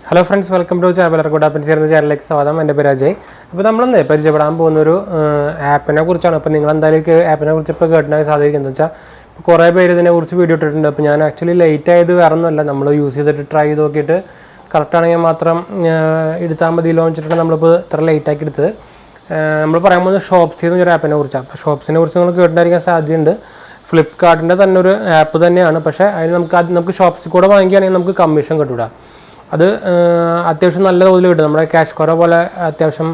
Hello friends, welcome to 𝙂𝙗𝙗 ചാനലിലേക്ക് സ്വാഗതം. എൻ്റെ പേര് അജയ്. അപ്പോൾ നമ്മളൊന്ന് പരിചയപ്പെടാൻ പോകുന്നൊരു ആപ്പിനെ കുറിച്ചാണ്. അപ്പോൾ നിങ്ങൾ എന്തായാലും ആപ്പിനെ കുറിച്ച് ഇപ്പോൾ കേട്ടിട്ടുണ്ടായി സാധിക്കുന്നത് വെച്ചാൽ ഇപ്പോൾ കുറേ പേര് ഇതിനെക്കുറിച്ച് വീഡിയോ ഇട്ടിട്ടുണ്ട്. അപ്പോൾ ഞാൻ ആക്ച്വലി ലേറ്റ് ആയത് വേറെ ഒന്നുമല്ല, നമ്മൾ യൂസ് ചെയ്തിട്ട് ട്രൈ ചെയ്ത് നോക്കിയിട്ട് കറക്റ്റ് ആണെങ്കിൽ മാത്രം എടുത്താൽ മതിയല്ലോ വെച്ചിട്ടാണ് നമ്മളിപ്പോൾ ഇത്ര ലേറ്റ് ആക്കി എടുത്തത്. നമ്മൾ പറയാൻ പോകുന്നത് ഷോപ്സി എന്നൊരു ആപ്പിനെ കുറിച്ചാണ്. അപ്പോൾ ഷോപ്സിനെ കുറിച്ച് നിങ്ങൾ കേട്ടിട്ടുണ്ടായിരിക്കാൻ സാധ്യതയുണ്ട്. ഫ്ലിപ്കാർട്ടിൻ്റെ തന്നെ ഒരു ആപ്പ് തന്നെയാണ്. പക്ഷേ അതിന് നമുക്ക് ഷോപ്സി കൂടെ വാങ്ങിക്കുകയാണെങ്കിൽ നമുക്ക് കമ്മീഷൻ കിട്ടൂല. അത് അത്യാവശ്യം നല്ല തോതിൽ കിട്ടും. നമ്മുടെ ക്യാഷ് കോറ പോലെ അത്യാവശ്യം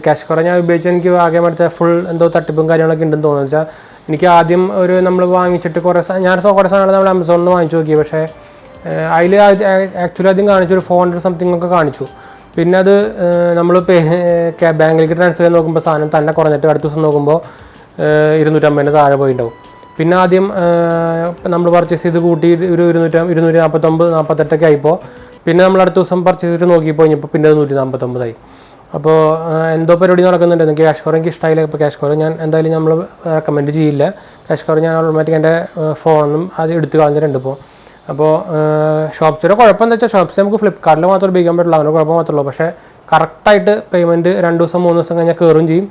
ക്യാഷ് കോറ ഞാൻ ഉപയോഗിച്ച് എനിക്ക് ആകെ മേടിച്ചാൽ ഫുൾ എന്തോ തട്ടിപ്പും കാര്യങ്ങളൊക്കെ ഉണ്ടെന്ന് തോന്നുന്നു. വെച്ചാൽ എനിക്ക് ആദ്യം നമ്മൾ വാങ്ങിച്ചിട്ട് കുറേ കുറേ സാധനങ്ങൾ നമ്മൾ ആമസോണിൽ നിന്ന് വാങ്ങിച്ചു നോക്കി. പക്ഷേ അതിൽ ആക്ച്വലി ആദ്യം കാണിച്ചു ഒരു 400 സംതിങ് ഒക്കെ കാണിച്ചു. പിന്നെ അത് നമ്മൾ ബാങ്കിലേക്ക് ട്രാൻസ്ഫർ ചെയ്ത് നോക്കുമ്പോൾ സാധനം തന്നെ കുറഞ്ഞിട്ട് അടുത്ത ദിവസം നോക്കുമ്പോൾ 250 താഴെ പോയിട്ടുണ്ടാവും. പിന്നെ ആദ്യം നമ്മൾ പർച്ചേസ് ചെയ്ത് കൂട്ടി ഒരു 249-48 ആയിപ്പോൾ പിന്നെ നമ്മൾ അടുത്ത ദിവസം പർച്ചേസ് ചെയ്തിട്ട് നോക്കിയപ്പോൾ കഴിഞ്ഞപ്പോൾ പിന്നെ 149 ആയി. അപ്പോൾ എന്തോ പരിപാടി നടക്കുന്നുണ്ട്. എനിക്ക് ക്യാഷ് കോർ എനിക്ക് ഇഷ്ടമായില്ല. ഇപ്പോൾ ക്യാഷ് കോർ ഞാൻ എന്തായാലും നമ്മൾ റെക്കമെൻഡ് ചെയ്യില്ല. ക്യാഷ് കോർ ഞാൻ ഓട്ടോമാറ്റിക് എൻ്റെ ഫോണൊന്നും അത് എടുത്ത് കളഞ്ഞിട്ടുണ്ട് ഇപ്പോൾ. അപ്പോൾ ഷോപ്സിയുടെ കുഴപ്പം എന്താ വെച്ചാൽ ഷോപ്സി നമുക്ക് ഫ്ലിപ്കാർട്ടിൽ മാത്രം ഉപയോഗിക്കാൻ പറ്റുള്ളൂ, അങ്ങനെ കുഴപ്പം മാത്രമേ ഉള്ളൂ. പക്ഷേ കറക്റ്റായിട്ട് പേയ്മെൻറ്റ് 2 ദിവസം 3 ദിവസം കഴിഞ്ഞാൽ കയറും ചെയ്യും.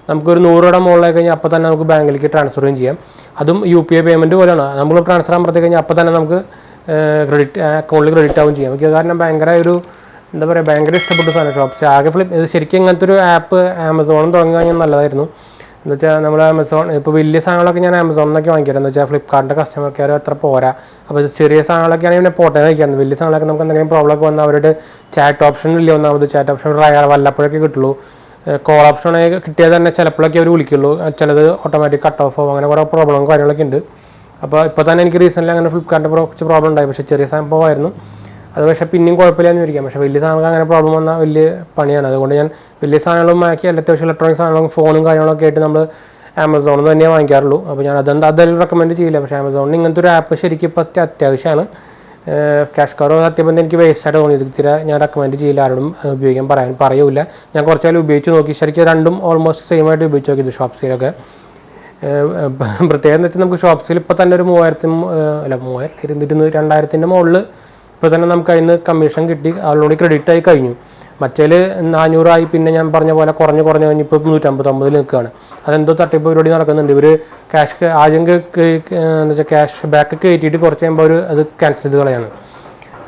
നമുക്കൊരു 100 രൂപയുടെ മുകളിലായി കഴിഞ്ഞാൽ അപ്പോൾ തന്നെ നമുക്ക് ബാങ്കിലേക്ക് ട്രാൻസ്ഫറും ചെയ്യാം. അതും UPI പേയ്മെൻറ്റ് പോലെയാണ്. നമ്മൾ ട്രാൻസ്ഫർ ആകുമ്പോഴത്തേക്ക് കഴിഞ്ഞാൽ അപ്പോൾ തന്നെ നമുക്ക് അക്കൗണ്ടിൽ ക്രെഡിറ്റ് ആവും ചെയ്യാം. എനിക്ക് കാരണം ഭയങ്കര ഒരു എന്താ പറയുക, ഭയങ്കര ഇഷ്ടപ്പെട്ട സാധനം ഷോപ്സി. ആകെ ഇത് ശരിക്കും ഇങ്ങനത്തെ ഒരു ആപ്പ് ആമസോണും തുടങ്ങി കഴിഞ്ഞാൽ നല്ലതായിരുന്നു. എന്ന് വെച്ചാൽ നമ്മൾ ആമസോൺ ഇപ്പോൾ വലിയ സാധനങ്ങളൊക്കെ ഞാൻ ആമസോണിൽ നിന്നൊക്കെ വാങ്ങിക്കാറ്. എന്ന് വെച്ചാൽ ഫ്ലിപ്കാർട്ടിൻ്റെ കസ്റ്റമർ കെയർ അത്ര പോരാ. അപ്പോൾ ചെറിയ സാധനങ്ങളൊക്കെ ആണെങ്കിൽ പിന്നെ പോട്ടെ വാങ്ങിക്കാറുണ്ട്. വലിയ സാധനങ്ങളൊക്കെ നമുക്ക് എന്തെങ്കിലും പ്രോബ്ലം ഒക്കെ വന്നാൽ അവരുടെ ചാറ്റ് ഓപ്ഷൻ ഇല്ല. ഒന്നാമത് ചാറ്റ് ഓപ്ഷൻ വല്ലപ്പോഴൊക്കെ കിട്ടുള്ളൂ. കോൾ ഓപ്ഷൻ കിട്ടിയാൽ തന്നെ ചിലപ്പോഴൊക്കെ അവർ വിളിക്കുള്ളൂ. ചിലത് ഓട്ടോമാറ്റിക് കട്ട് ഓഫ് ആവും. അങ്ങനെ കുറേ പ്രോബ്ലവും കാര്യങ്ങളൊക്കെ ഉണ്ട്. അപ്പോൾ ഇപ്പോൾ തന്നെ എനിക്ക് റീസെൻ്റ്ലി അങ്ങനെ ഫ്ലിപ്കാർട്ടിൻ്റെ കുറച്ച് പ്രോബ്ലം ഉണ്ടായി. പക്ഷേ ചെറിയ സംഭവമായിരുന്നു അത്. പക്ഷേ പിന്നെയും കുഴപ്പമില്ലാന്ന് വിചാരിക്കാം. പക്ഷേ വലിയ സാധനങ്ങൾക്ക് അങ്ങനെ പ്രോബ്ലം വന്നാൽ വലിയ പണിയാണ്. അതുകൊണ്ട് ഞാൻ വലിയ സാധനങ്ങളും മാക്കി അത്യാവശ്യം ഇലക്ട്രോണിക് സാധനങ്ങളും ഫോണും കാര്യങ്ങളൊക്കെ ആയിട്ട് നമ്മൾ ആമസോണിൽ തന്നെയേ വാങ്ങിക്കാറുള്ളൂ. അപ്പോൾ ഞാൻ അതെല്ലാം റെക്കമെൻഡ് ചെയ്യില്ല. പക്ഷേ ആമസോണിൽ ഇങ്ങനത്തെ ഒരു ആപ്പ് ശരിക്കും ഇപ്പോൾ അത്യാവശ്യമാണ്. ക്യാഷ് കവർ സത്യം പറഞ്ഞാൽ എനിക്ക് വേസ്റ്റായിട്ട് തോന്നിയത്. ഇത്തിരി ഞാൻ റെക്കമെൻഡ് ചെയ്യില്ല, ആരോടും ഉപയോഗിക്കാൻ പറയൂല. ഞാൻ കുറച്ചാലും ഉപയോഗിച്ച് നോക്കി. ശരിക്കും രണ്ടും ഓൾമോസ്റ്റ് സെയിം ആയിട്ട് ഉപയോഗിച്ച് നോക്കിയത് ഷോപ്സിയിലൊക്കെ. പ്രത്യേകം എന്ന് വെച്ചാൽ നമുക്ക് ഷോപ്സിൽ ഇപ്പോൾ തന്നെ ഒരു 2000-2000 മുകളിൽ ഇപ്പോൾ തന്നെ നമുക്ക് അതിൽ നിന്ന് കമ്മീഷൻ കിട്ടി, ഓൾറെഡി ക്രെഡിറ്റ് ആയി കഴിഞ്ഞു. മറ്റേൽ 400 ആയി. പിന്നെ ഞാൻ പറഞ്ഞ പോലെ കുറഞ്ഞ് കഴിഞ്ഞ് ഇപ്പോൾ 159 നിൽക്കുകയാണ്. അതെന്തോ തട്ടിപ്പ് പരിപാടി നടക്കുന്നുണ്ട്. ഇവർ ക്യാഷ് ആദ്യം എന്താ വെച്ചാൽ ക്യാഷ് ബാക്ക് കയറ്റിയിട്ട് കുറച്ച് കഴിയുമ്പോൾ അവർ അത് ക്യാൻസൽ ചെയ്ത് കളയാണ്.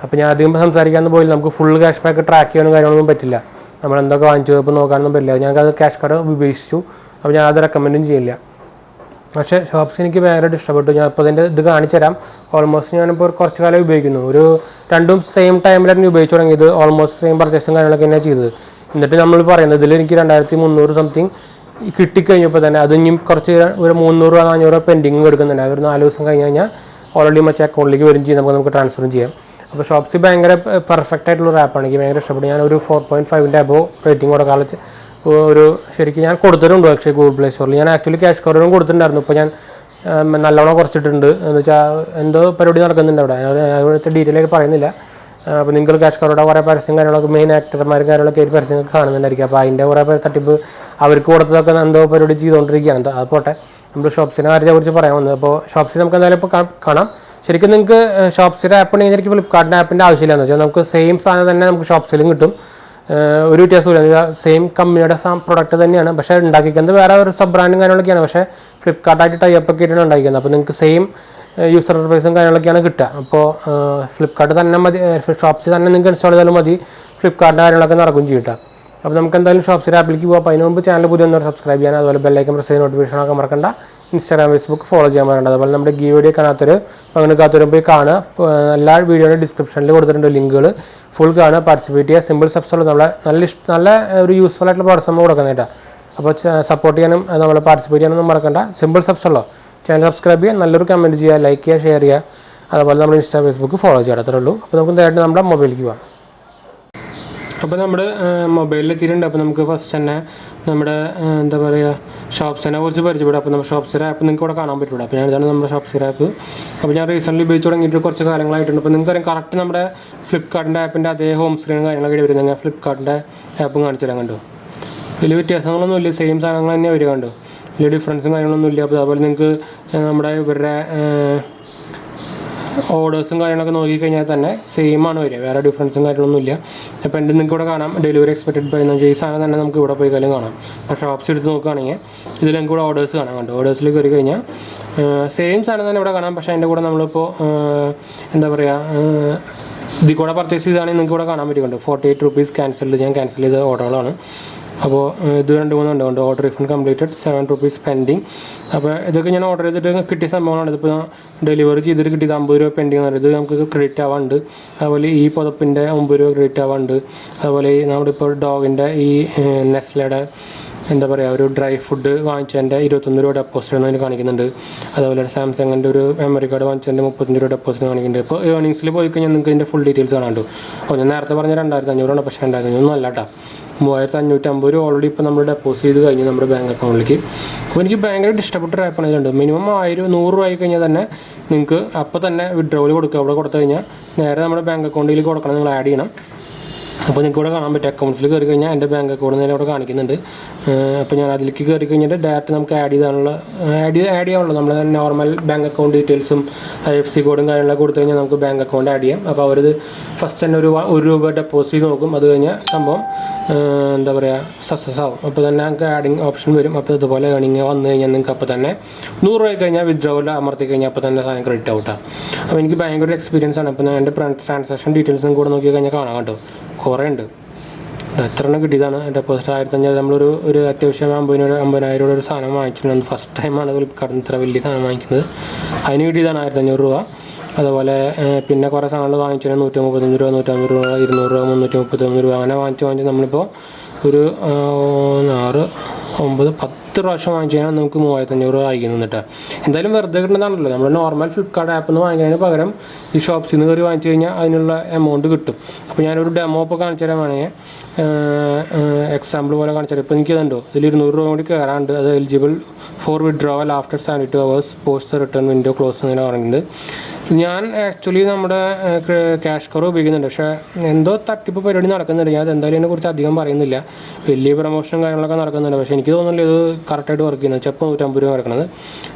അപ്പോൾ ഞാൻ അധികം സംസാരിക്കാമെന്ന് പോയില്ല. നമുക്ക് ഫുൾ ക്യാഷ് ബാക്ക് ട്രാക്ക് ചെയ്യാനും കാര്യങ്ങളൊന്നും പറ്റില്ല. നമ്മൾ എന്തൊക്കെ വാങ്ങിച്ചു ഇപ്പോൾ നോക്കാനൊന്നും പറ്റില്ല. ഞങ്ങൾക്കത് ക്യാഷ് കാർഡ് ഉപേക്ഷിച്ചു. അപ്പോൾ ഞാൻ അത് റെക്കമെൻഡും ചെയ്യില്ല. പക്ഷേ ഷോപ്സ് എനിക്ക് ഭയങ്കരമായിട്ട് ഇഷ്ടപ്പെട്ടു. ഞാൻ ഇപ്പോൾ ഇതിൻ്റെ ഇത് കാണിച്ചു തരാം. ഓൾമോസ്റ്റ് ഞാനിപ്പോൾ കുറച്ച് കാലം ഉപയോഗിക്കുന്നു. ഒരു രണ്ടും സെയിം ടൈമിലാണ് ഉപയോഗിച്ച് തുടങ്ങിയത്. ഓൾമോസ്റ്റ് സെയിം പർച്ചേസും കാര്യങ്ങളൊക്കെ തന്നെയാണ് ചെയ്തത്. എന്നിട്ട് നമ്മൾ പറയുന്നത് ഇതിൽ എനിക്ക് 2300 സംതിങ് കിട്ടിക്കഴിഞ്ഞപ്പോൾ തന്നെ അത് ഇനിയും കുറച്ച് ഒരു 300-400 പെൻഡിങ് എടുക്കുന്നുണ്ട്. ഒരു 4 ദിവസം കഴിഞ്ഞ് കഴിഞ്ഞാൽ ഓൾറെഡി മറ്റേ അക്കൗണ്ടിലേക്ക് വരും ചെയ്യും. നമുക്ക് ട്രാൻസ്ഫറും ചെയ്യാം. അപ്പോൾ ഷോപ്സി ഭയങ്കര പെർഫെക്റ്റ് ആയിട്ടുള്ള ആപ്പാണ്. എനിക്ക് ഭയങ്കര ഇഷ്ടപ്പെട്ടു. ഞാനൊരു 4.5 അബോ റേറ്റിംഗ് കൂടെ കാണിച്ച് ഒരു ശരിക്കും ഞാൻ കൊടുത്തിട്ടുണ്ട്. പക്ഷേ ഗൂഗിൾ പ്ലേ സ്റ്റോറിൽ ഞാൻ ആക്ച്വലി ക്യാഷ് കവറും കൊടുത്തിട്ടുണ്ടായിരുന്നു. ഇപ്പോൾ ഞാൻ നല്ലോണം കുറച്ചിട്ടുണ്ട്. എന്ന് വെച്ചാൽ എന്തോ പരിപാടി നടക്കുന്നുണ്ട് അവിടെ. അതിനകത്ത് ഡീറ്റെയിൽ ആയിട്ട് പറയുന്നില്ല. അപ്പോൾ നിങ്ങൾ ക്യാഷ് കവറുടെ കുറേ പരസ്യം കാര്യങ്ങളൊക്കെ മെയിൻ ആക്ടർമാരും കാര്യങ്ങളൊക്കെ ആയിട്ട് പരസ്യമൊക്കെ കാണുന്നുണ്ടായിരിക്കും. അപ്പോൾ അതിൻ്റെ കുറേ തട്ടിപ്പ് അവർക്ക് കൊടുത്തതൊക്കെ എന്തോ പരിപാടി ചെയ്തുകൊണ്ടിരിക്കുകയാണ്. അത് പോട്ടെ, നമ്മൾ ഷോപ്സിനെ കുറിച്ച് പറയാൻ വന്നത്. അപ്പോൾ ഷോപ്സി നമുക്ക് എന്തായാലും ഇപ്പോൾ കാണാം. ശരിക്കും നിങ്ങൾക്ക് ഷോപ്സിയുടെ ആപ്പ് ഉണ്ടെങ്കിൽ ശരിക്കും ഫ്ലിപ്കാർട്ടിൻ്റെ ആപ്പിൻ്റെ ആവശ്യമില്ല. എന്ന് വെച്ചാൽ നമുക്ക് സെയിം സാധനം തന്നെ നമുക്ക് ഷോപ്സിലും കിട്ടും. ഒരു വ്യത്യാസമില്ല. സെയിം കമ്പനിയുടെ പ്രൊഡക്റ്റ് തന്നെയാണ്. പക്ഷേ ഉണ്ടാക്കിക്കുന്നത് വേറെ ഒരു സബ് ബ്രാൻഡും കാര്യങ്ങളൊക്കെയാണ്. പക്ഷേ ഫ്ലിപ്കാർട്ടായിട്ട് ടൈപ്പ് ഒക്കെ ആയിട്ടാണ് ഉണ്ടാക്കിക്കുന്നത്. അപ്പോൾ നിങ്ങൾക്ക് സെയിം യൂസർ ഇന്റർഫേസും കാര്യങ്ങളൊക്കെയാണ് കിട്ടുക. അപ്പോൾ ഫ്ലിപ്കാർട്ട് തന്നെ മതി, ഷോപ്സി തന്നെ നിങ്ങൾക്ക് ഇൻസ്റ്റാൾ ചെയ്താലും മതി. ഫ്ലിപ്കാർട്ടിൻ്റെ കാര്യങ്ങളൊക്കെ നടക്കും ചെയ്യട്ടെ. അപ്പോൾ നമുക്ക് എന്തായാലും ഷോപ്സിയുടെ ആപ്പിലേക്ക് പോകാം. അപ്പോൾ അതിന് മുമ്പ് ചാനൽ പുതിയ സബ്സ്ക്രൈബ് ചെയ്യാൻ, അതുപോലെ ബെല്ലൈക്കൻ പ്രസ് ചെയ്ത് നോട്ടിഫിക്കേഷനൊക്കെ മറക്കണ്ട. ഇൻസ്റ്റാഗ്രാം ഫേസ്ബുക്ക് ഫോളോ ചെയ്യാൻ പറയേണ്ടത്. അതുപോലെ നമ്മുടെ വീഡിയോ പങ്കെടുക്കാത്തവരും പോയി കാണുക. എല്ലാ വീഡിയോയുടെ ഡിസ്ക്രിപ്ഷനിൽ കൊടുത്തിട്ടുണ്ട് ലിങ്കുകൾ. ഫുൾ കാണുക, പാർട്ടിസിപ്പേറ്റ് ചെയ്യുക. സിമ്പിൾ സ്റ്റെപ്സ് ഉള്ള നല്ല ഒരു യൂസ്ഫുൾ ആയിട്ടുള്ള പ്രോഡക്ട്സ് നമ്മൾ കൊടുക്കുന്നേട്ടാ. അപ്പോൾ സപ്പോർട്ട് ചെയ്യാനും നമ്മളെ പാർട്ടിസിപ്പേറ്റ് ചെയ്യാനൊന്നും മറക്കണ്ട. സിമ്പിൾ സ്റ്റെപ്സ് ഉള്ളൂ. ചാനൽ സബ്സ്ക്രൈബ് ചെയ്യുക, നല്ലൊരു കമൻറ്റ് ചെയ്യുക, ലൈക്ക് ചെയ്യുക, ഷെയർ ചെയ്യുക. അതുപോലെ നമ്മുടെ ഇൻസ്റ്റാ ഫേസ്ബുക്ക് ഫോളോ ചെയ്യുക. അത്രേ ഉള്ളൂ. അപ്പോൾ നമുക്ക് നേരിട്ട് നമ്മുടെ മൊബൈലിലേക്ക് പോകാം. അപ്പോൾ നമ്മുടെ മൊബൈലിൽ എത്തിയിട്ടുണ്ട്. അപ്പോൾ നമുക്ക് ഫസ്റ്റ് തന്നെ നമ്മുടെ എന്താ പറയുക ഷോപ്സിനെ കുറിച്ച് പരിചയപ്പെടും. അപ്പോൾ നമ്മുടെ ഷോപ്സിയുടെ ആപ്പ് നിങ്ങൾക്ക് ഇവിടെ കാണാൻ പറ്റില്ല. അപ്പോൾ ഞാനിതാണ് നമ്മുടെ ഷോപ്സിയുടെ ആപ്പ്. അപ്പോൾ ഞാൻ റീസെൻ്റ്ലി ഉപയോഗിച്ച് തുടങ്ങിയിട്ട് കുറച്ച് കാലങ്ങളായിട്ടുണ്ട്. അപ്പോൾ നിങ്ങൾക്ക് അറിയാം കറക്റ്റ് നമ്മുടെ ഫ്ലിപ്കാർട്ടിൻ്റെ ആപ്പിൻ്റെ അതേ ഹോം സ്ക്രീനും കാര്യങ്ങളൊക്കെ വരുന്നത്. ഞാൻ ഫ്ലിപ്കാർട്ടിൻ്റെ ആപ്പും കാണിച്ചു തരാൻ കണ്ടു. വലിയ വ്യത്യാസങ്ങളൊന്നും ഇല്ല, സെയിം സാധനങ്ങൾ തന്നെ വരിക കണ്ടു. വലിയ ഡിഫറൻസും കാര്യങ്ങളൊന്നും ഇല്ല. അപ്പോൾ അതുപോലെ നിങ്ങൾക്ക് നമ്മുടെ ഇവരുടെ ഓർഡേഴ്സും കാര്യങ്ങളൊക്കെ നോക്കിക്കഴിഞ്ഞാൽ തന്നെ സെയിം ആണ് വരിക, വേറെ ഡിഫറൻസും കാര്യങ്ങളൊന്നുമില്ല. അപ്പോൾ എൻ്റെ നിങ്ങൾക്ക് ഇവിടെ കാണാം ഡെലിവറി എക്സ്പെക്റ്റഡ് ബൈ എന്ന് വെച്ചാൽ ഈ സാധനം തന്നെ നമുക്ക് ഇവിടെ പോയി കാര്യം കാണാം. അപ്പോൾ ഷോപ്സ് എടുത്ത് നോക്കുകയാണെങ്കിൽ ഇതിൽ നമുക്ക് ഇവിടെ ഓർഡേഴ്സ് കാണാം. കണ്ടോ, ഓർഡേഴ്സിൽ കയറി കഴിഞ്ഞാൽ സെയിം സാധനം തന്നെ ഇവിടെ കാണാം. പക്ഷേ അതിൻ്റെ കൂടെ നമ്മളിപ്പോൾ എന്താ പറയുക, ഇതിൽ കൂടെ പർച്ചേസ് ചെയ്താണെങ്കിൽ നിങ്ങൾക്ക് ഇവിടെ കാണാൻ പറ്റുന്നുണ്ട് 48 rupees ക്യാൻസൽ. ഞാൻ ക്യാൻസൽ ചെയ്ത ഓർഡറുകളാണ്. അപ്പോൾ ഇത് 2-3 ഉണ്ട്. Order refund completed, 7 rupees pending. അപ്പോൾ ഇതൊക്കെ ഞാൻ ഓർഡർ ചെയ്തിട്ട് കിട്ടിയ സംഭവങ്ങളാണ്. ഇതിപ്പോൾ ഡെലിവറി ചെയ്തിട്ട് കിട്ടിയത് 50 രൂപ പെൻഡിങ് എന്ന് പറയുന്നത്. ഇത് നമുക്ക് ക്രെഡിറ്റ് ആവാറുണ്ട്. അതുപോലെ ഈ പുതപ്പിൻ്റെ 9 രൂപ ക്രെഡിറ്റ് ആവാറുണ്ട്. അതുപോലെ നമ്മുടെ ഇപ്പോൾ ഡോഗിൻ്റെ ഈ നെസ്ലയുടെ എന്താ പറയുക ഒരു ഡ്രൈ ഫുഡ് വാങ്ങിച്ചതിൻ്റെ 21 രൂപ ഡെപ്പോസിറ്റ് എന്ന് കാണിക്കുന്നുണ്ട്. അതുപോലെ സാംസങ്ങിൻ്റെ ഒരു മെമ്മറി കാർഡ് വാങ്ങിച്ചതിൻ്റെ 35 രൂപ ഡെപ്പോസിറ്റ് കാണിക്കുന്നുണ്ട്. ഇപ്പോൾ ഏർണിങ്സിൽ പോയി കഴിഞ്ഞാൽ നിങ്ങൾക്ക് ഇതിൻ്റെ ഫുൾ ഡീറ്റെയിൽസ് കാണാണ്ടു. ഞാൻ നേരത്തെ പറഞ്ഞ 2500 പക്ഷേ 2500 അല്ല കേട്ടോ, 3550 രൂപ ഓൾറെഡി ഇപ്പോൾ നമ്മൾ ഡെപ്പോസിറ്റ് ചെയ്ത് കഴിഞ്ഞു നമ്മുടെ ബാങ്ക് അക്കൗണ്ടിലേക്ക്. അപ്പോൾ എനിക്ക് ഭയങ്കരമായിട്ട് ഇഷ്ടപ്പെട്ട ഒരു ആപ്പാണ്. ഇതുണ്ട് മിനിമം 100 രൂപ ആയി കഴിഞ്ഞാൽ തന്നെ നിങ്ങൾക്ക് അപ്പോൾ തന്നെ വിഡ്രോവൽ കൊടുക്കുക. അവിടെ കൊടുത്തു കഴിഞ്ഞാൽ നേരെ നമ്മുടെ ബാങ്ക് അക്കൗണ്ടിലേക്ക് കൊടുക്കണം, നിങ്ങൾ ആഡ് ചെയ്യണം. അപ്പോൾ നിങ്ങൾക്ക് ഇവിടെ കാണാൻ പറ്റും അക്കൗണ്ട്സിൽ കയറി കഴിഞ്ഞാൽ എൻ്റെ ബാങ്ക് അക്കൗണ്ട് നേരെ ഇവിടെ കാണിക്കുന്നുണ്ട്. അപ്പോൾ ഞാൻ അതിലേക്ക് കയറി കഴിഞ്ഞിട്ട് ഡയറക്റ്റ് നമുക്ക് ആഡ് ചെയ്യാനുള്ളൂ. നമ്മുടെ നോർമൽ ബാങ്ക് അക്കൗണ്ട് ഡീറ്റെയിൽസും IFSC കോഡും കാര്യങ്ങളൊക്കെ കൊടുത്തു കഴിഞ്ഞാൽ നമുക്ക് ബാങ്ക് അക്കൗണ്ട് ആഡ് ചെയ്യാം. അപ്പോൾ അവരത് ഫസ്റ്റ് തന്നെ ഒരു 1 രൂപ ഡെപ്പോസിറ്റ് ചെയ്ത് നോക്കും. അത് കഴിഞ്ഞാൽ സംഭവം എന്താ പറയുക സക്സസ് ആവും. അപ്പോൾ തന്നെ നമുക്ക് ആഡിങ് ഓപ്ഷൻ വരും. അപ്പോൾ ഇതുപോലെ ഏണിങ് വന്നു കഴിഞ്ഞാൽ നിങ്ങൾക്ക് അപ്പോൾ തന്നെ 100 രൂപ കഴിഞ്ഞാൽ വിഡ്രോവൽ അമർത്തി കഴിഞ്ഞാൽ അപ്പോൾ തന്നെ സാധനം ക്രെഡിറ്റ് ആവട്ടെ. അപ്പോൾ എനിക്ക് ഭയങ്കര ഒരു എക്സ്പീരിയൻസ് ആണ്. അപ്പോൾ ഞാൻ എൻ്റെ ട്രാൻസാക്ഷൻ ഡീറ്റെയിൽസും കൂടെ നോക്കി കഴിഞ്ഞാൽ കാണാം കേട്ടോ, കുറേ ഉണ്ട്. എത്ര എണ്ണം കിട്ടിയതാണ് ഡെപ്പോസിറ്റ് 1500. നമ്മളൊരു അത്യാവശ്യം 50,000 രൂപ ഒരു സാധനം വാങ്ങിച്ചിട്ടുണ്ട്. ഫസ്റ്റ് ടൈമാണ് ഫ്ലിപ്കാർട്ടിൽ ഇത്ര വലിയ സാധനം വാങ്ങിക്കുന്നത്. അതിന് കിട്ടിയതാണ് 1500 രൂപ. അതുപോലെ പിന്നെ കുറേ സാധനങ്ങൾ വാങ്ങിച്ചാൽ 135 രൂപ, 150 രൂപ, 200 രൂപ, 331 രൂപ അങ്ങനെ വാങ്ങിച്ച് നമ്മളിപ്പോൾ ഒരു 6, 9, 10 പ്രാവശ്യം വാങ്ങിച്ചു കഴിഞ്ഞാൽ നമുക്ക് 3500 രൂപ അയക്കുന്നു കേട്ടോ. എന്തായാലും വെറുതെ കിട്ടുന്നതാണല്ലോ. നമ്മൾ നോർമൽ ഫ്ലിപ്കാർട്ട് ആപ്പിൽ നിന്ന് വാങ്ങിക്കുന്നതിന് പകരം ഈ ഷോപ്സിൽ നിന്ന് കയറി വാങ്ങിച്ചു കഴിഞ്ഞാൽ അതിനുള്ള എമൗണ്ട് കിട്ടും. അപ്പോൾ ഞാനൊരു ഡെമോ ഇപ്പോൾ കാണിച്ചു തരാൻ വേണമെങ്കിൽ എക്സാമ്പിൾ പോലെ കാണിച്ചു തരാം. ഇപ്പോൾ എനിക്കതുണ്ടോ ഇതിൽ 200 രൂപ കൂടി കയറാണ്ട്. അത് eligible for withdrawal after 72 hours post return window close എന്ന് പറയുന്നത്. ഞാൻ ആക്ച്വലി നമ്മുടെ ക്യാഷ് കവർ ഉപയോഗിക്കുന്നുണ്ട്. പക്ഷേ എന്തോ തട്ടിപ്പ് പരിപാടി നടക്കുന്നുണ്ട്. ഞാൻ എന്തായാലും ഇതിനെക്കുറിച്ച് അധികം പറയുന്നില്ല. വലിയ പ്രൊമോഷനും കാര്യങ്ങളൊക്കെ നടക്കുന്നുണ്ട്. പക്ഷേ എനിക്ക് തോന്നുന്നില്ല ഇത് കറക്റ്റായിട്ട് വർക്ക് ചെയ്യുന്നത്. ചിലപ്പോൾ 150 രൂപ കിടക്കുന്നത്.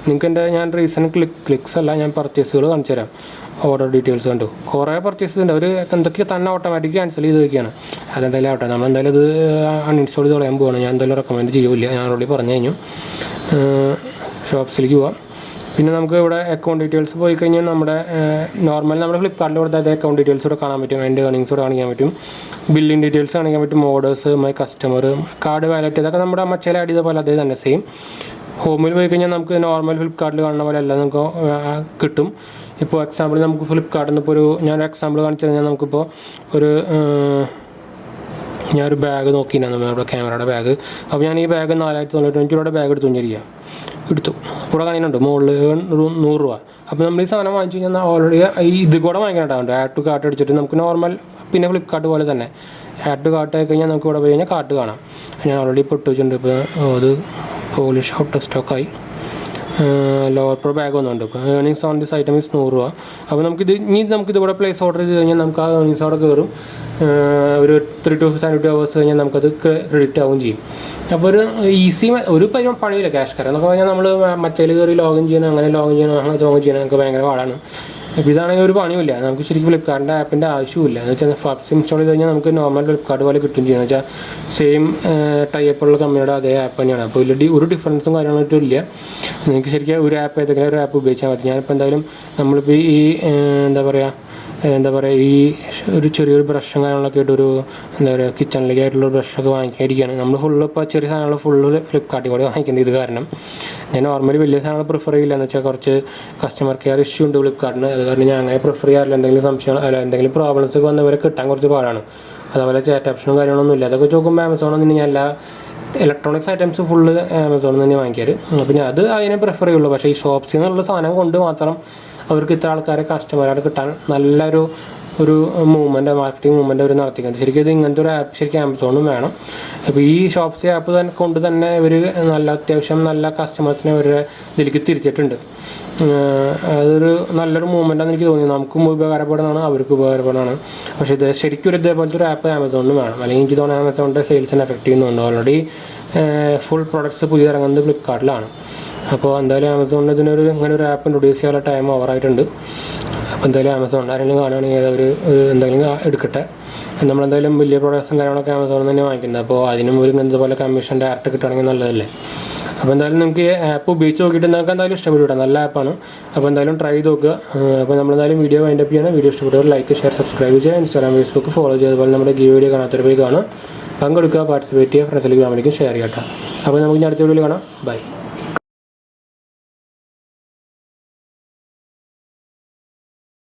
നിങ്ങൾക്ക് ഞാൻ റീസെൻറ്റ് ക്ലിക്സ് അല്ല, ഞാൻ പർച്ചേസുകൾ കാണിച്ചു തരാം. ഓർഡർ ഡീറ്റെയിൽസ് കണ്ടു, കുറേ പർച്ചേസ് ഉണ്ട്. അവർ എന്തൊക്കെയോ തന്നെ ഓട്ടോമാറ്റിക് ക്യാൻസൽ ചെയ്ത് വയ്ക്കുകയാണ്. അതെന്തായാലും ആവട്ടെ, നമ്മളെന്തായാലും ഇത് അൺഇൻസ്റ്റാൾ ചെയ്ത് കളയാൻ പോവുകയാണ്. ഞാൻ എന്തായാലും റെക്കമെൻഡ് ചെയ്യില്ല, ഞാൻ ഓൾറെഡി പറഞ്ഞു കഴിഞ്ഞു. ഷോപ്സിലേക്ക് പോവാം. പിന്നെ നമുക്ക് ഇവിടെ അക്കൗണ്ട് ഡീറ്റെയിൽസ് പോയി കഴിഞ്ഞാൽ നമ്മുടെ നോർമൽ നമ്മുടെ ഫ്ലിപ്കാർട്ടിൽ കൊടുത്ത അതേ അക്കൗണ്ട് ഡീറ്റെയിൽസ് ഇവിടെ കാണാൻ പറ്റും. അതിൻ്റെ ഏർണിങ്സ് ഇവിടെ കാണിക്കാൻ പറ്റും. ബില്ലിംഗ് ഡീറ്റെയിൽസ് കാണിക്കാൻ പറ്റും. Orders, my customer, card wallet, ഇതൊക്കെ നമ്മുടെ മച്ചയിൽ ആഡ് ചെയ്ത പോലെ അതേ തന്നെ സെയിം. ഹോമിൽ പോയി കഴിഞ്ഞാൽ നമുക്ക് നോർമൽ ഫ്ലിപ്കാർട്ടിൽ കാണുന്ന പോലെ എല്ലാം നമുക്ക് കിട്ടും. ഇപ്പോൾ എക്സാമ്പിൾ നമുക്ക് ഫ്ലിപ്കാർട്ടിൽ നിന്ന് ഇപ്പോൾ ഞാനൊരു എക്സാമ്പിൾ കാണിച്ചു കഴിഞ്ഞാൽ നമുക്കിപ്പോൾ ഞാനൊരു ബാഗ് നോക്കിയിരുന്നു നമ്മുടെ ക്യാമറയുടെ ബാഗ്. അപ്പോൾ ഞാൻ ഈ ബാഗ് 495 രൂപയുടെ ബാഗ് എടുത്തു. അപ്പോൾ കാണിക്കുന്നുണ്ട് മുകളിൽ 100 രൂപ. അപ്പോൾ നമ്മൾ ഈ സാധനം വാങ്ങിച്ചു കഴിഞ്ഞാൽ ഓൾറെഡി ഇത് കൂടെ വാങ്ങിക്കാനുണ്ടാവുണ്ട്. ആഡ് ടു കാർട്ട് അടിച്ചിട്ട് നമുക്ക് നോർമൽ പിന്നെ ഫ്ലിപ്കാർട്ട് പോലെ തന്നെ ആഡ് ടു കാർട്ട് ആയി കഴിഞ്ഞാൽ നമുക്ക് ഇവിടെ പോയി കഴിഞ്ഞാൽ കാർട്ട് കാണാം. ഞാൻ ഓൾറെഡി ഇപ്പോൾ ഇട്ട് വെച്ചിട്ടുണ്ട്. ഇപ്പോൾ അത് പോളിഷ് ഔട്ട് ഓഫ് സ്റ്റോക്കായി. ലോവർ പ്രോ ബാഗ് ഒന്നുണ്ട്. ഇപ്പോൾ earnings on this item is 100 രൂപ. അപ്പോൾ നമുക്കിതിവിടെ പ്ലേസ് ഓർഡർ ചെയ്ത് കഴിഞ്ഞാൽ നമുക്ക് ആ ഏർണിങ്സ് അവിടെ കയറും. ഒരു 3 to 72 hours കഴിഞ്ഞാൽ നമുക്കത് ക്രെഡിറ്റ് ആവുകയും ചെയ്യും. അപ്പോൾ ഒരു പണിയില്ല ക്യാഷ് കയറാൻ എന്നൊക്കെ പറഞ്ഞാൽ നമ്മൾ മറ്റേൽ കയറി ലോഗിൻ ചെയ്യണം, അങ്ങനെ ലോഗിൻ ചെയ്യണം നമുക്ക് ഭയങ്കര പാടാണ്. അപ്പോൾ ഇതാണെങ്കിൽ ഒരു പണിയില്ല. നമുക്ക് ശരിക്കും ഫ്ലിപ്കാർട്ടിൻ്റെ ആപ്പിൻ്റെ ആവശ്യമില്ല. എന്ന് വെച്ചാൽ ഫസ്റ്റ് ഇൻസ്റ്റാൾ ചെയ്ത് കഴിഞ്ഞാൽ നമുക്ക് നോർമൽ ഫ്ലിപ്കാർട്ട് പോലെ കിട്ടുകയും ചെയ്യുന്നത് വെച്ചാൽ സെയിം ടൈപ്പുള്ള കമ്പനിയുടെ അതേ ആപ്പ് തന്നെയാണ്. അപ്പോൾ ഇതിൽ ഒരു ഡിഫറൻസും കാര്യങ്ങളായിട്ടും ഇല്ല. നിങ്ങൾക്ക് ശരിക്കും ഒരു ആപ്പ് ഏതെങ്കിലും ഒരു ആപ്പ് ഉപയോഗിച്ചാൽ മതി. ഞാനിപ്പോൾ എന്തായാലും നമ്മളിപ്പോൾ ഈ എന്താ പറയുക ഈ ഒരു ചെറിയൊരു ബ്രഷും കാര്യങ്ങളൊക്കെ ആയിട്ട് കിച്ചണിലേക്ക് ആയിട്ടുള്ള ബ്രഷൊക്കെ വാങ്ങിക്കാതിരിക്കുകയാണ്. നമ്മൾ ഇപ്പോൾ ചെറിയ സാധനങ്ങൾ ഫ്ലിപ്കാർട്ടിൽ കൂടെ വാങ്ങിക്കുന്നത്. ഇത് കാരണം ഞാൻ നോർമലി വലിയ സാധനങ്ങൾ പ്രിഫർ ചെയ്യില്ല. എന്ന് വെച്ചാൽ കുറച്ച് കസ്റ്റമർ കെയർ ഇഷ്യൂ ഉണ്ട് ഫ്ലിപ്കാർട്ടിന്. അത് കാരണം ഞാൻ അങ്ങനെ പ്രിഫർ ചെയ്യാറില്ല. എന്തെങ്കിലും സംശയം എന്തെങ്കിലും പ്രോബ്ലംസ് ഒക്കെ വന്നവരെ കിട്ടാൻ കുറച്ച് പാടാണ്. അതുപോലെ ചാറ്റ് ഓപ്ഷനും കാര്യങ്ങളൊന്നും ഇല്ല. അതൊക്കെ നോക്കുമ്പോൾ ആമസോണിൽ നിന്ന് ഞാൻ എല്ലാ ഇലക്ട്രോണിക്സ് ഐറ്റംസ് ഫുള്ള് ആമസോണിൽ നിന്ന് വാങ്ങിക്കാറ്. പിന്നെ അത് അതിനെ പ്രിഫർ ചെയ്യുള്ളൂ. പക്ഷേ ഈ ഷോപ്സിൽ നിന്നുള്ള സാധനം കൊണ്ട് മാത്രം അവർക്ക് ഇത്ര ആൾക്കാരെ കസ്റ്റമറായിട്ട് കിട്ടാൻ നല്ലൊരു മാർക്കറ്റിംഗ് മൂവ്മെൻറ്റ് അവർ നടത്തിക്കുന്നത്. ശരിക്കും ഇത് ഇങ്ങനത്തെ ഒരു ആപ്പ് ശരിക്കും ആമസോണും വേണം. അപ്പോൾ ഈ ഷോപ്സി ആപ്പ് കൊണ്ട് തന്നെ ഇവർ അത്യാവശ്യം നല്ല കസ്റ്റമേഴ്സിനെ അവരുടെ ഇതിലേക്ക് തിരിച്ചിട്ടുണ്ട്. അതൊരു നല്ലൊരു മൂവ്മെൻറ്റാണെന്ന് എനിക്ക് തോന്നി. നമുക്കും ഉപകാരപ്പെടാനാണ്, അവർക്കും ഉപകാരപ്പെടാനാണ്. പക്ഷേ ഇത് ശരിക്കും ഇതേപോലത്തെ ഒരു ആപ്പ് ആമസോണിനും വേണം. അല്ലെങ്കിൽ എനിക്ക് തോന്നുന്നു ആമസോണിൻ്റെ സെയിൽസിനെ എഫക്റ്റ് ചെയ്യുന്നുണ്ട്. ഓൾറെഡി ഫുൾ പ്രൊഡക്ട്സ് പുതിയ ഇറങ്ങുന്നത് ഫ്ലിപ്കാർട്ടിലാണ്. അപ്പോൾ എന്തായാലും ആമസോണിൽ ഇതിനൊരു ഇങ്ങനെ ഒരു ആപ്പ് ഇൻട്രൊഡ്യൂസ് ചെയ്യാനുള്ള ടൈം ഓവറായിട്ടുണ്ട്. അപ്പോൾ എന്തായാലും ആമസോൺ ആരെങ്കിലും കാണുകയാണെങ്കിൽ അവർ എന്തെങ്കിലും എടുക്കട്ടെ. നമ്മളെന്തായാലും വലിയ പ്രോഡക്ട്സും കാര്യങ്ങളൊക്കെ ആമസോണിൽ തന്നെ വാങ്ങിക്കുന്നത്. അപ്പോൾ അതിനും ഒരു ഇങ്ങനത്തെ പോലെ കമ്മീഷൻ ഡയറക്റ്റ് കിട്ടുകയാണെങ്കിൽ നല്ലതല്ലേ. അപ്പോൾ എന്തായാലും നമുക്ക് ഈ ആപ്പ് ഉപയോഗിച്ച് നോക്കിയിട്ട് നിങ്ങൾക്ക് എന്തായാലും ഇഷ്ടപ്പെട്ടു. നല്ല ആപ്പാണ്. അപ്പോൾ എന്തായാലും ട്രൈ ചെയ്ത് നോക്കുക. അപ്പോൾ നമ്മളെന്തായാലും വീഡിയോ വൈൻഡപ്പ് ചെയ്യണം. വീഡിയോ ഇഷ്ടപ്പെട്ടവർ ലൈക്ക്, ഷെയർ, സബ്സ്ക്രൈബ് ചെയ്യുക. ഇൻസ്റ്റാഗ്രാം, ഫേസ്ബുക്ക് ഫോളോ ചെയ്യുക. അതുപോലെ നമ്മുടെ വീഡിയോ കാണാത്തൊരു പോയി കാണാം, പങ്കെടുക്കുക, പാർട്ടിസിപ്പേറ്റ് ചെയ്യുക, ഫ്രണ്ട്സിലേക്ക് ഫാമിലിക്കും ഷെയർ ചെയ്യട്ടെ. അപ്പോൾ നമുക്ക് ഇനി അടുത്ത വീഡിയോയിൽ കാണാം. ബൈ.